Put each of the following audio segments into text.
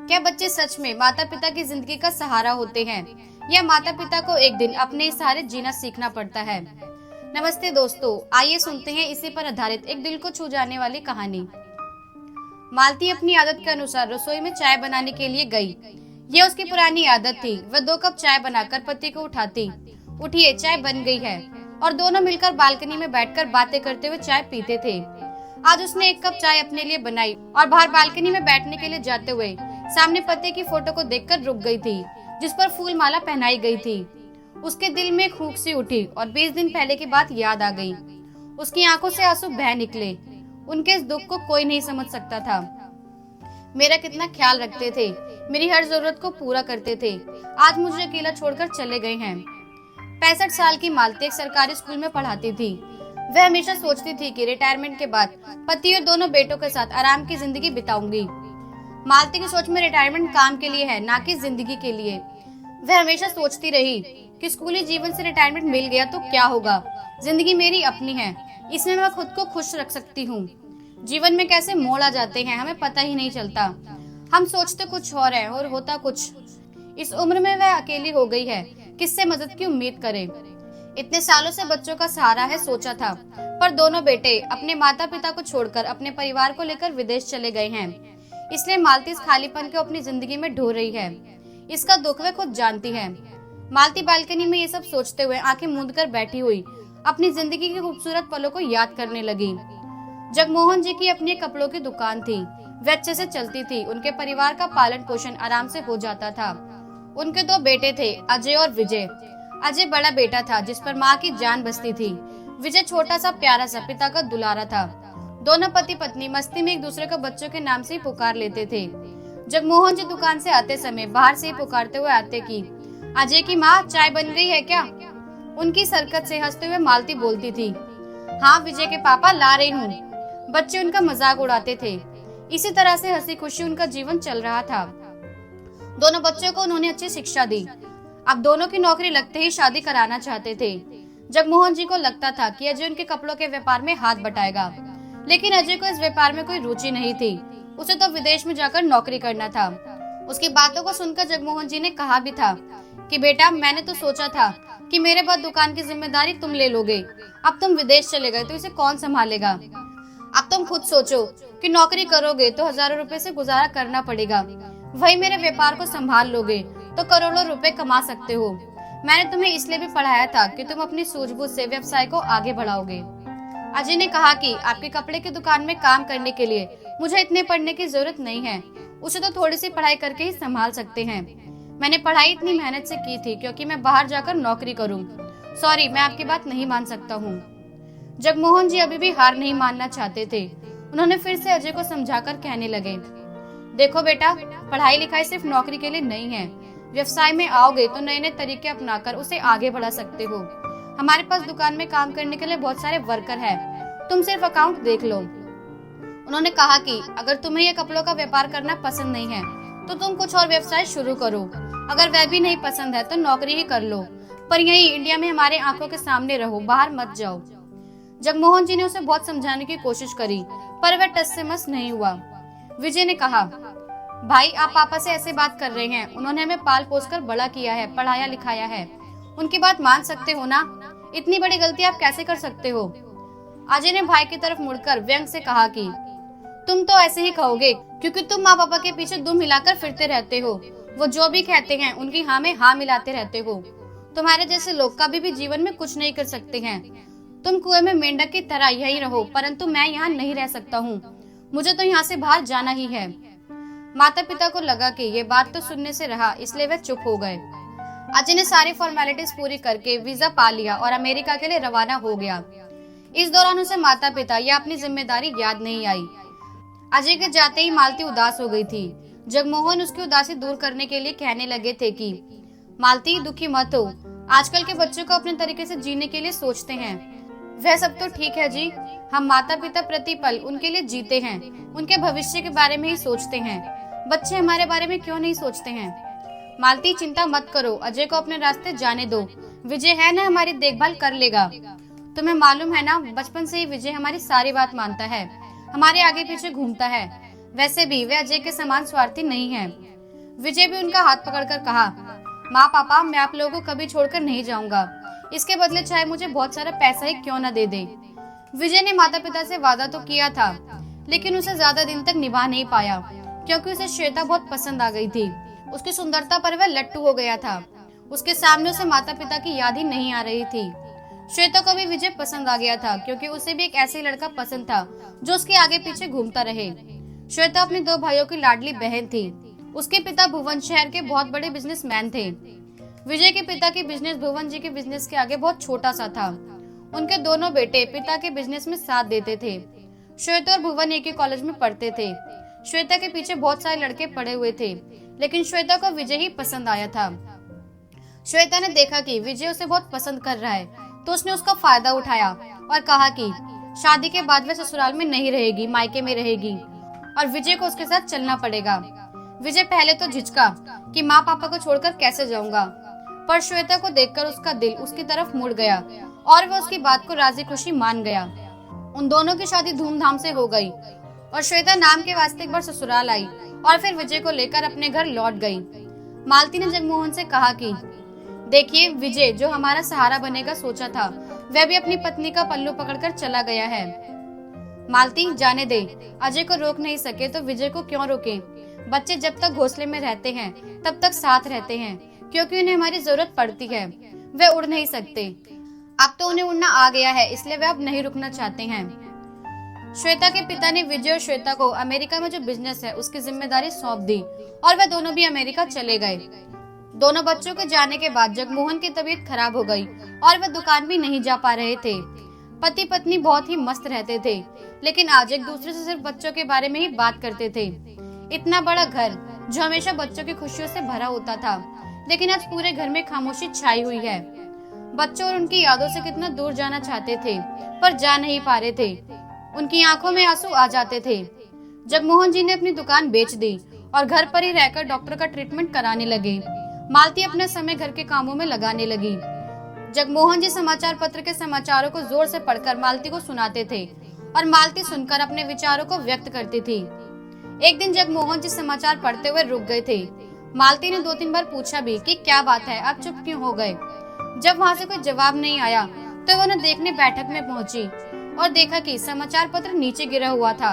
क्या बच्चे सच में माता पिता की जिंदगी का सहारा होते हैं या माता पिता को एक दिन अपने सहारे जीना सीखना पड़ता है? नमस्ते दोस्तों, आइए सुनते हैं इसी पर आधारित एक दिल को छू जाने वाली कहानी। मालती अपनी आदत के अनुसार रसोई में चाय बनाने के लिए गई। ये उसकी पुरानी आदत थी। वह 2 कप चाय बनाकर पति को उठाती। उठिए, चाय बन गई है। और दोनों मिलकर बालकनी में बैठकर बातें करते हुए चाय पीते थे। आज उसने 1 कप चाय अपने लिए बनाई और बाहर बालकनी में बैठने के लिए जाते हुए सामने पति की फोटो को देखकर रुक गई थी, जिस पर फूल माला पहनाई गई थी। उसके दिल में एक हुक सी उठी और 20 दिन पहले की बात याद आ गई। उसकी आंखों से आंसू बह निकले। उनके इस दुख को कोई नहीं समझ सकता था। मेरा कितना ख्याल रखते थे, मेरी हर जरूरत को पूरा करते थे, आज मुझे अकेला छोड़कर चले गए हैं। 65 साल की मालती एक सरकारी स्कूल में पढ़ाती थी। वह हमेशा सोचती थी कि रिटायरमेंट के बाद पति और दोनों बेटों के साथ आराम की जिंदगी बिताऊंगी। मालती की सोच में रिटायरमेंट काम के लिए है, ना कि जिंदगी के लिए। वह हमेशा सोचती रही कि स्कूली जीवन से रिटायरमेंट मिल गया तो क्या होगा, जिंदगी मेरी अपनी है, इसमें मैं खुद को खुश रख सकती हूँ। जीवन में कैसे मोड़ आ जाते हैं हमें पता ही नहीं चलता। हम सोचते कुछ और है और होता कुछ। इस उम्र में वह अकेली हो गई है, किससे मदद की उम्मीद करे। इतने सालों से बच्चों का सहारा है सोचा था, पर दोनों बेटे अपने माता पिता को छोड़कर अपने परिवार को लेकर विदेश चले गए हैं। इसलिए मालती इस खालीपन को अपनी जिंदगी में ढो रही है। इसका दुख वह खुद जानती है। मालती बालकनी में ये सब सोचते हुए आंखें मूंद कर बैठी हुई अपनी जिंदगी के खूबसूरत पलों को याद करने लगी। जगमोहन जी की अपनी कपड़ों की दुकान थी। वे अच्छे से चलती थी। उनके परिवार का पालन पोषण आराम से हो जाता था। उनके 2 बेटे थे, अजय और विजय। अजय बड़ा बेटा था जिस पर माँ की जान बसती थी। विजय छोटा सा प्यारा सा पिता का दुलारा था। दोनों पति पत्नी मस्ती में एक दूसरे को बच्चों के नाम से ही पुकार लेते थे। जगमोहन जी दुकान से आते समय बाहर से ही पुकारते हुए आते कि अजय की माँ, चाय बन गई है क्या? उनकी सरकत से हंसते हुए मालती बोलती थी, हाँ विजय के पापा, ला रही हूँ। बच्चे उनका मजाक उड़ाते थे। इसी तरह से हंसी खुशी उनका जीवन चल रहा था। दोनों बच्चों को उन्होंने अच्छी शिक्षा दी। अब दोनों की नौकरी लगते ही शादी कराना चाहते थे। जगमोहन जी को लगता था कि अजय उनके कपड़ों के व्यापार में हाथ बटाएगा, लेकिन अजय को इस व्यापार में कोई रुचि नहीं थी। उसे तो विदेश में जाकर नौकरी करना था। उसकी बातों को सुनकर जगमोहन जी ने कहा भी था कि बेटा, मैंने तो सोचा था कि मेरे बाद दुकान की जिम्मेदारी तुम ले लोगे। अब तुम विदेश चले गए तो इसे कौन संभालेगा? अब तुम खुद सोचो कि नौकरी करोगे तो हजारों रुपए से गुजारा करना पड़ेगा। वही मेरे व्यापार को संभाल लोगे तो करोड़ों रुपए कमा सकते हो। मैंने तुम्हें इसलिए भी पढ़ाया था कि तुम अपनी सूझबूझ से व्यवसाय को आगे बढ़ाओगे। अजय ने कहा कि आपके कपड़े की दुकान में काम करने के लिए मुझे इतने पढ़ने की जरूरत नहीं है। उसे तो थोड़ी सी पढ़ाई करके ही संभाल सकते हैं। मैंने पढ़ाई इतनी मेहनत से की थी क्योंकि मैं बाहर जाकर नौकरी करूं। सॉरी, मैं आपकी बात नहीं मान सकता हूँ। जगमोहन जी अभी भी हार नहीं मानना चाहते थे। उन्होंने फिर से अजय को समझाकर कहने लगे, देखो बेटा, पढ़ाई लिखाई सिर्फ नौकरी के लिए नहीं है। व्यवसाय में आओगे तो नए नए तरीके अपनाकर उसे आगे बढ़ा सकते हो। हमारे पास दुकान में काम करने के लिए बहुत सारे वर्कर हैं, तुम सिर्फ अकाउंट देख लो। उन्होंने कहा कि अगर तुम्हें ये कपड़ों का व्यापार करना पसंद नहीं है तो तुम कुछ और व्यवसाय शुरू करो। अगर वह भी नहीं पसंद है तो नौकरी ही कर लो, पर यही इंडिया में हमारे आंखों के सामने रहो, बाहर मत जाओ। जगमोहन जी ने उसे बहुत समझाने की कोशिश करी, पर वह टस से मस नहीं हुआ। विजय ने कहा, भाई आप पापा से ऐसे बात कर रहे हैं, उन्होंने हमें पाल पोस कर बड़ा किया है, पढ़ाया लिखाया है, उनकी बात मान सकते हो ना? इतनी बड़ी गलती आप कैसे कर सकते हो? अजय ने भाई की तरफ मुड़कर व्यंग से कहा कि तुम तो ऐसे ही कहोगे क्योंकि तुम माँ पापा के पीछे दुम हिलाकर फिरते रहते हो। वो जो भी कहते हैं उनकी हाँ में हाँ मिलाते रहते हो। तुम्हारे जैसे लोग कभी भी जीवन में कुछ नहीं कर सकते हैं। तुम कुएं में मेंढक की तरह यही रहो, परंतु मैं यहाँ नहीं रह सकता हूँ। मुझे तो यहाँ से बाहर जाना ही है। माता पिता को लगा कि ये बात तो सुनने से रहा, इसलिए वे चुप हो गए। अजय ने सारी फॉर्मेलिटीज पूरी करके वीजा पा लिया और अमेरिका के लिए रवाना हो गया। इस दौरान उसे माता पिता या अपनी जिम्मेदारी याद नहीं आई। अजय के जाते ही मालती उदास हो गई थी। जगमोहन उसकी उदासी दूर करने के लिए कहने लगे थे कि मालती, दुखी मत हो। आजकल के बच्चों को अपने तरीके से जीने के लिए सोचते हैं। वह सब तो ठीक है जी, हम माता पिता प्रतिपल उनके लिए जीते हैं, उनके भविष्य के बारे में ही सोचते हैं। बच्चे हमारे बारे में क्यों नहीं सोचते हैं? मालती, चिंता मत करो, अजय को अपने रास्ते जाने दो। विजय है ना, हमारी देखभाल कर लेगा। तुम्हें मालूम है ना, बचपन से ही विजय हमारी सारी बात मानता है, हमारे आगे पीछे घूमता है। वैसे भी वह अजय के समान स्वार्थी नहीं है। विजय भी उनका हाथ पकड़कर कहा, माँ पापा, मैं आप लोगों को कभी छोड़कर नहीं जाऊंगा। इसके बदले चाहे मुझे बहुत सारा पैसा ही क्यों न दे दे। विजय ने माता पिता से वादा तो किया था, लेकिन उसे ज्यादा दिन तक निभा नहीं पाया, क्योंकि उसे श्वेता बहुत पसंद आ गई थी। उसकी सुंदरता पर वह लट्टू हो गया था। उसके सामने उसे माता पिता की याद ही नहीं आ रही थी। श्वेता को भी विजय पसंद आ गया था, क्योंकि उसे भी एक ऐसे लड़का पसंद था जो उसके आगे पीछे घूमता रहे। श्वेता अपने 2 भाइयों की लाडली बहन थी। उसके पिता भुवन शहर के बहुत बड़े बिजनेसमैन थे। विजय के पिता की बिजनेस भुवन जी के बिजनेस के आगे बहुत छोटा सा था। उनके दोनों बेटे पिता के बिजनेस में साथ देते थे। श्वेता और भुवन एक ही कॉलेज में पढ़ते थे। श्वेता के पीछे बहुत सारे लड़के पड़े हुए थे, लेकिन श्वेता को विजय ही पसंद आया था। श्वेता ने देखा कि विजय उसे बहुत पसंद कर रहा है, तो उसने उसका फायदा उठाया और कहा कि शादी के बाद वह ससुराल में नहीं रहेगी, मायके में रहेगी और विजय को उसके साथ चलना पड़ेगा। विजय पहले तो झिझका कि माँ पापा को छोड़कर कैसे जाऊंगा, पर श्वेता को देखकर उसका दिल उसकी तरफ मुड़ गया और वह उसकी बात को राजी खुशी मान गया। उन दोनों की शादी धूमधाम से हो गई और श्वेता नाम के वास्ते एक बार ससुराल आई और फिर विजय को लेकर अपने घर लौट गई। मालती ने जगमोहन से कहा कि देखिए, विजय जो हमारा सहारा बनेगा सोचा था, वह भी अपनी पत्नी का पल्लू पकड़कर चला गया है। मालती, जाने दे। अजय को रोक नहीं सके तो विजय को क्यों रोके। बच्चे जब तक घोंसले में रहते हैं तब तक साथ रहते हैं, क्योंकि उन्हें हमारी जरूरत पड़ती है। वे उड़ नहीं सकते। अब तो उन्हें उड़ना आ गया है, इसलिए वे अब नहीं रुकना चाहते हैं। श्वेता के पिता ने विजय और श्वेता को अमेरिका में जो बिजनेस है उसकी जिम्मेदारी सौंप दी और वे दोनों भी अमेरिका चले गए। दोनों बच्चों के जाने के बाद जगमोहन की तबीयत खराब हो गई और वह दुकान भी नहीं जा पा रहे थे। पति पत्नी बहुत ही मस्त रहते थे, लेकिन आज एक दूसरे से सिर्फ बच्चों के बारे में ही बात करते थे। इतना बड़ा घर जो हमेशा बच्चों की खुशियों से भरा होता था, लेकिन आज पूरे घर में खामोशी छाई हुई है। बच्चों और उनकी यादों से कितना दूर जाना चाहते थे, पर जा नहीं पा रहे थे। उनकी आंखों में आंसू आ जाते थे। जगमोहन जी ने अपनी दुकान बेच दी और घर पर ही रहकर डॉक्टर का ट्रीटमेंट कराने लगे। मालती अपना समय घर के कामों में लगाने लगी। जगमोहन जी समाचार पत्र के समाचारों को जोर से पढ़कर मालती को सुनाते थे और मालती सुनकर अपने विचारों को व्यक्त करती थी। एक दिन जगमोहन जी समाचार पढ़ते हुए रुक गए थे। मालती ने 2-3 बार पूछा भी कि क्या बात है, आप चुप क्यों हो गए। जब वहाँ से कोई जवाब नहीं आया तो वो देखने बैठक में पहुंची और देखा कि समाचार पत्र नीचे गिरा हुआ था।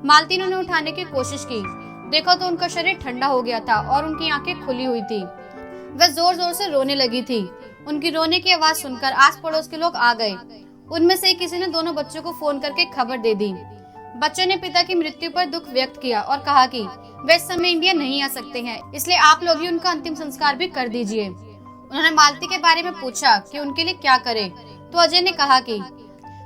मालती ने उन्हें उठाने की कोशिश की। देखा तो उनका शरीर ठंडा हो गया था और उनकी आंखें खुली हुई थी। वह जोर जोर से रोने लगी थी। उनकी रोने की आवाज सुनकर आस पड़ोस के लोग आ गए। उनमें से किसी ने दोनों बच्चों को फोन करके खबर दे दी। बच्चों ने पिता की मृत्यु पर दुख व्यक्त किया और कहा कि वे इस समय इंडिया नहीं आ सकते हैं, इसलिए आप लोग ही उनका अंतिम संस्कार भी कर दीजिए। उन्होंने मालती के बारे में पूछा कि उनके लिए क्या करे, तो अजय ने कहा कि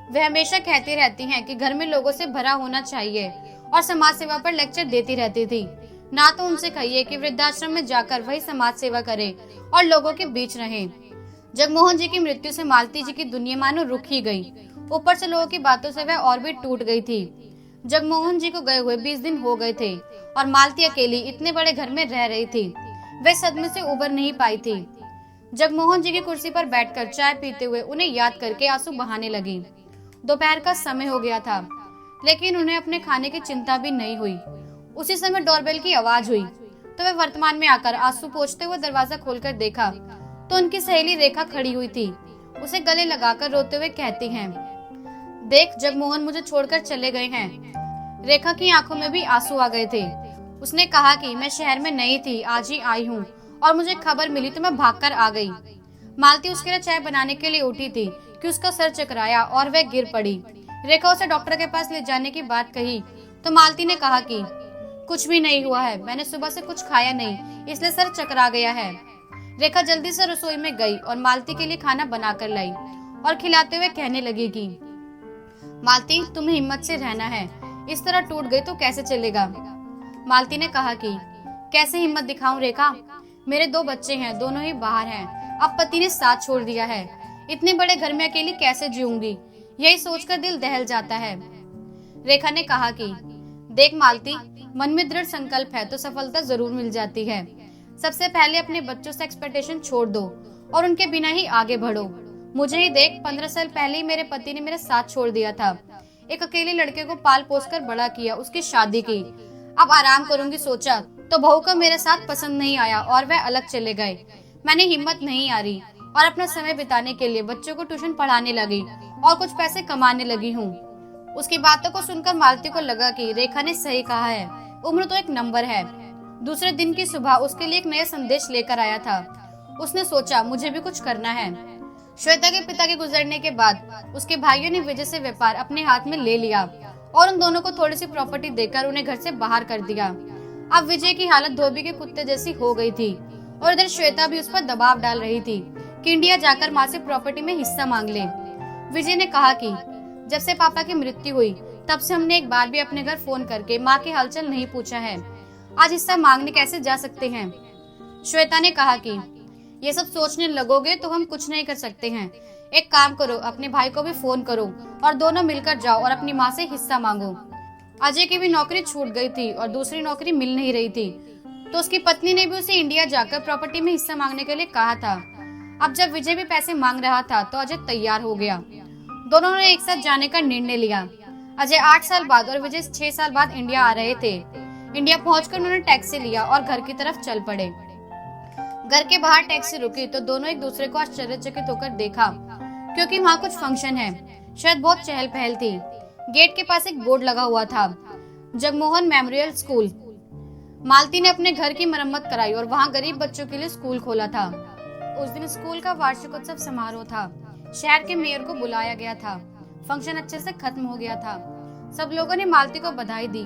वे हमेशा कहती रहती हैं कि घर में लोगों से भरा होना चाहिए और समाज सेवा पर लेक्चर देती रहती थी। ना तो उनसे कहिए कि वृद्धाश्रम में जाकर वही समाज सेवा करे और लोगों के बीच रहे। जगमोहन जी की मृत्यु से मालती जी की दुनिया मानो रुक ही गई। ऊपर से लोगों की बातों से वह और भी टूट गई थी। जगमोहन जी को गए हुए 20 दिन हो गए थे और मालती अकेली इतने बड़े घर में रह रही थी। वे सदमे से उबर नहीं पाई थी। जगमोहन जी की कुर्सी पर बैठकर चाय पीते हुए उन्हें याद करके आंसू बहाने लगी। दोपहर का समय हो गया था, लेकिन उन्हें अपने खाने की चिंता भी नहीं हुई। उसी समय डोरबेल की आवाज हुई तो वे वर्तमान में आकर आंसू पोंछते हुए दरवाजा खोलकर देखा तो उनकी सहेली रेखा खड़ी हुई थी। उसे गले लगाकर रोते हुए कहती हैं, देख जगमोहन मुझे छोड़कर चले गए हैं। रेखा की आंखों में भी आंसू आ गए थे। उसने कहा कि मैं शहर में नहीं थी, आज ही आई हूँ और मुझे खबर मिली तो मैं भागकर आ गई। मालती उसके लिए चाय बनाने के लिए उठी थी कि उसका सर चकराया और वह गिर पड़ी। रेखा उसे डॉक्टर के पास ले जाने की बात कही तो मालती ने कहा कि कुछ भी नहीं हुआ है, मैंने सुबह से कुछ खाया नहीं, इसलिए सर चकरा गया है। रेखा जल्दी से रसोई में गई और मालती के लिए खाना बनाकर लाई और खिलाते हुए कहने लगी कि मालती तुम्हें हिम्मत से रहना है, इस तरह टूट गई तो कैसे चलेगा। मालती ने कहा कि कैसे हिम्मत दिखाऊं रेखा, मेरे 2 बच्चे हैं, दोनों ही बाहर हैं। अब पति ने साथ छोड़ दिया है, इतने बड़े घर में अकेली कैसे जीऊंगी, यही सोचकर दिल दहल जाता है। रेखा ने कहा कि देख मालती, मन में दृढ़ संकल्प है तो सफलता जरूर मिल जाती है। सबसे पहले अपने बच्चों से एक्सपेक्टेशन छोड़ दो और उनके बिना ही आगे बढ़ो। मुझे ही देख, 15 साल पहले ही मेरे पति ने मेरा साथ छोड़ दिया था। एक अकेले लड़के को पाल पोस कर बड़ा किया, उसकी शादी की। अब आराम करूंगी सोचा तो बहू को मेरे साथ पसंद नहीं आया और वह अलग चले गए। मैंने हिम्मत नहीं हारी और अपना समय बिताने के लिए बच्चों को ट्यूशन पढ़ाने लगी और कुछ पैसे कमाने लगी हूँ। उसकी बातों को सुनकर मालती को लगा कि रेखा ने सही कहा है, उम्र तो एक नंबर है। दूसरे दिन की सुबह उसके लिए एक नया संदेश लेकर आया था। उसने सोचा मुझे भी कुछ करना है। श्वेता के पिता के गुजरने के बाद उसके भाइयों ने विजय से व्यापार अपने हाथ में ले लिया और उन दोनों को थोड़ी सी प्रॉपर्टी देकर उन्हें घर से बाहर कर दिया। अब विजय की हालत धोबी के कुत्ते जैसी हो गई थी और इधर श्वेता भी उस पर दबाव डाल रही थी कि इंडिया जाकर माँ से प्रॉपर्टी में हिस्सा मांग ले। विजय ने कहा कि जब से पापा की मृत्यु हुई तब से हमने एक बार भी अपने घर फोन करके माँ के हालचाल नहीं पूछा है। आज हिस्सा मांगने कैसे जा सकते हैं। श्वेता ने कहा कि ये सब सोचने लगोगे तो हम कुछ नहीं कर सकते हैं। एक काम करो, अपने भाई को भी फोन करो और दोनों मिलकर जाओ और अपनी माँ से हिस्सा मांगो। अजय की भी नौकरी छूट गई थी और दूसरी नौकरी मिल नहीं रही थी, तो उसकी पत्नी ने भी उसे इंडिया जाकर प्रॉपर्टी में हिस्सा मांगने के लिए कहा था। अब जब विजय भी पैसे मांग रहा था तो अजय तैयार हो गया। दोनों ने एक साथ जाने का निर्णय लिया। अजय 8 साल बाद और विजय 6 साल बाद इंडिया आ रहे थे। इंडिया पहुंचकर उन्होंने टैक्सी लिया और घर की तरफ चल पड़े। घर के बाहर टैक्सी रुकी तो दोनों एक दूसरे को आश्चर्यचकित होकर देखा, क्योंकि वहाँ कुछ फंक्शन है। शायद बहुत चहल पहल थी। गेट के पास एक बोर्ड लगा हुआ था, जगमोहन मेमोरियल स्कूल। मालती ने अपने घर की मरम्मत कराई और वहाँ गरीब बच्चों के लिए स्कूल खोला था। उस दिन स्कूल का वार्षिकोत्सव समारोह था। शहर के मेयर को बुलाया गया था। फंक्शन अच्छे से खत्म हो गया था। सब लोगों ने मालती को बधाई दी।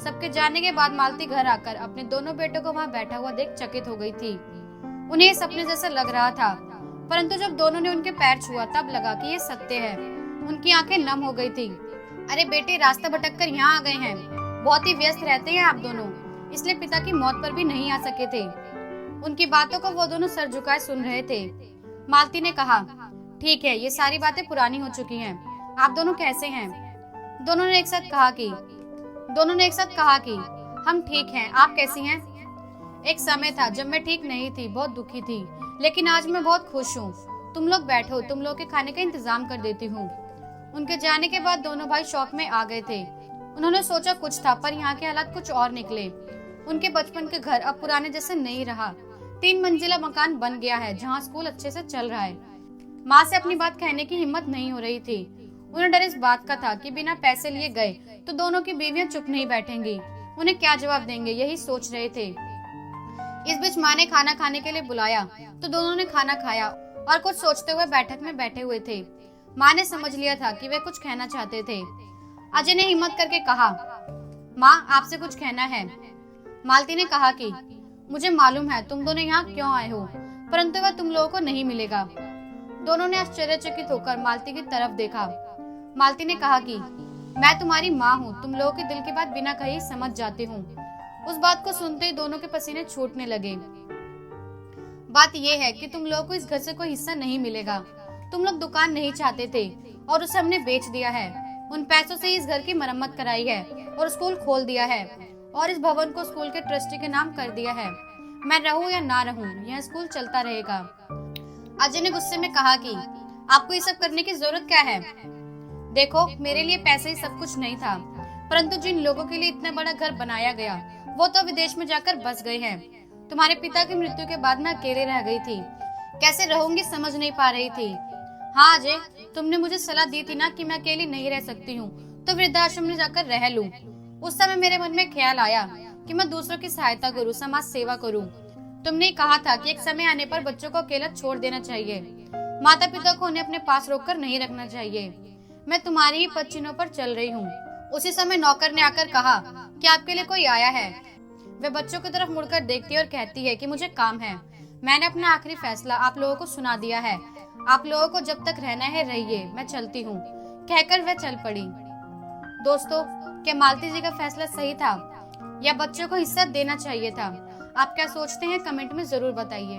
सबके जाने के बाद मालती घर आकर अपने दोनों बेटों को वहाँ बैठा हुआ देख चकित हो गई थी। उन्हें सपने जैसा लग रहा था, परंतु जब दोनों ने उनके पैर छुआ तब लगा कि ये सत्य है। उनकी आंखें नम हो गई थी। अरे बेटे, रास्ता भटक कर यहाँ आ गए हैं। बहुत ही व्यस्त रहते हैं आप दोनों, इसलिए पिता की मौत पर भी नहीं आ सके थे। उनकी बातों को वो दोनों सर झुकाए सुन रहे थे। मालती ने कहा, ठीक है, ये सारी बातें पुरानी हो चुकी हैं। आप दोनों कैसे हैं? दोनों ने एक साथ कहा कि हम ठीक हैं। आप कैसी हैं? एक समय था जब मैं ठीक नहीं थी, बहुत दुखी थी, लेकिन आज मैं बहुत खुश हूँ। तुम लोग बैठो, तुम लोग के खाने का इंतजाम कर देती हूँ। उनके जाने के बाद दोनों भाई शौक में आ गए थे। उन्होंने सोचा कुछ था, पर यहाँ के हालात कुछ और निकले। उनके बचपन के घर अब पुराने जैसे नहीं रहा। 3 मंजिला मकान बन गया है जहाँ स्कूल अच्छे से चल रहा है। माँ से अपनी बात कहने की हिम्मत नहीं हो रही थी। उन्हें डर इस बात का था कि बिना पैसे लिए गए तो दोनों की बीवियां चुप नहीं बैठेंगी। उन्हें क्या जवाब देंगे, यही सोच रहे थे। इस बीच माँ ने खाना खाने के लिए बुलाया तो दोनों ने खाना खाया और कुछ सोचते हुए बैठक में बैठे हुए थे। माँ ने समझ लिया था कि वे कुछ कहना चाहते थे। अजय ने हिम्मत करके कहा, माँ आपसे कुछ कहना है। मालती ने कहा कि मुझे मालूम है तुम दोनों यहाँ क्यों आए हो, परंतु वह तुम लोगों को नहीं मिलेगा। दोनों ने आश्चर्यचकित होकर मालती की तरफ देखा। मालती ने कहा कि मैं तुम्हारी माँ हूँ, तुम लोगों के दिल की बात बिना कहे समझ जाती हूँ। उस बात को सुनते ही दोनों के पसीने छूटने लगे। बात यह है कि तुम लोगों को इस घर से कोई हिस्सा नहीं मिलेगा। तुम लोग दुकान नहीं चाहते थे और उसे हमने बेच दिया है। उन पैसों से इस घर की मरम्मत कराई है और स्कूल खोल दिया है और इस भवन को स्कूल के ट्रस्टी के नाम कर दिया है। मैं रहूं या ना रहूं, यह स्कूल चलता रहेगा। अजय ने गुस्से में कहा कि आपको ये सब करने की जरूरत क्या है? देखो, मेरे लिए पैसे ही सब कुछ नहीं था, परंतु जिन लोगों के लिए इतना बड़ा घर बनाया गया वो तो विदेश में जाकर बस गए हैं। तुम्हारे पिता की मृत्यु के बाद मैं अकेले रह गई थी। कैसे रहूंगी समझ नहीं पा रही थी। हाँ अजय, तुमने मुझे सलाह दी थी ना कि मैं अकेली नहीं रह सकती हूँ, तो वृद्धाश्रम में जाकर रह लूं। उस समय मेरे मन में ख्याल आया कि मैं दूसरों की सहायता करूँ, समाज सेवा करूँ। तुमने कहा था कि एक समय आने पर बच्चों को अकेला छोड़ देना चाहिए, माता पिता को उन्हें अपने पास रोककर नहीं रखना चाहिए। मैं तुम्हारी ही पद चिन्हों पर चल रही हूँ। उसी समय नौकर ने आकर कहा कि आपके लिए कोई आया है। वे बच्चों की तरफ मुड़कर देखती है और कहती है कि मुझे काम है। मैंने अपना आखिरी फैसला आप लोगों को सुना दिया है। आप लोगों को जब तक रहना है रहिए, मैं चलती हूँ, कहकर वह चल पड़ी। दोस्तों, क्या मालती जी का फैसला सही था या बच्चों को हिस्सा देना चाहिए था? आप क्या सोचते हैं, कमेंट में जरूर बताइए।